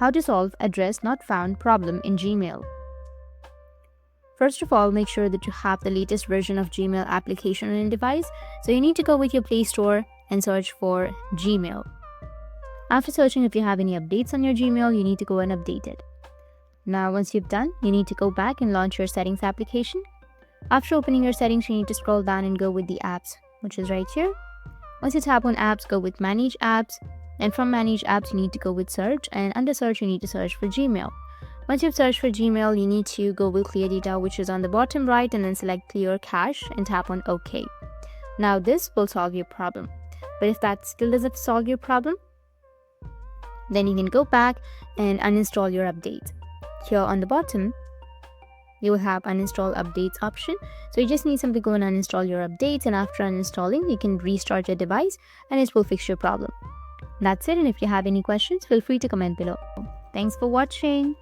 How to solve address not found problem in Gmail. First of all, make sure that you have the latest version of Gmail application on your device. So you need to go with your Play Store and search for Gmail. After searching, if you have any updates on your Gmail, you need to go and update it. Now, once you've done, you need to go back and launch your settings application. After opening your settings, you need to scroll down and go with the apps, which is right here. Once you tap on apps, go with manage apps. And from manage apps, you need to go with search. And under search, you need to search for Gmail. Once you've searched for Gmail, you need to go with clear data, which is on the bottom right, and then select clear cache and tap on OK. Now this will solve your problem. But if that still doesn't solve your problem, then you can go back and uninstall your update. Here on the bottom, you will have uninstall updates option. So you just need simply go and uninstall your updates, and after uninstalling, you can restart your device and it will fix your problem. That's it, and if you have any questions, feel free to comment below. Thanks for watching.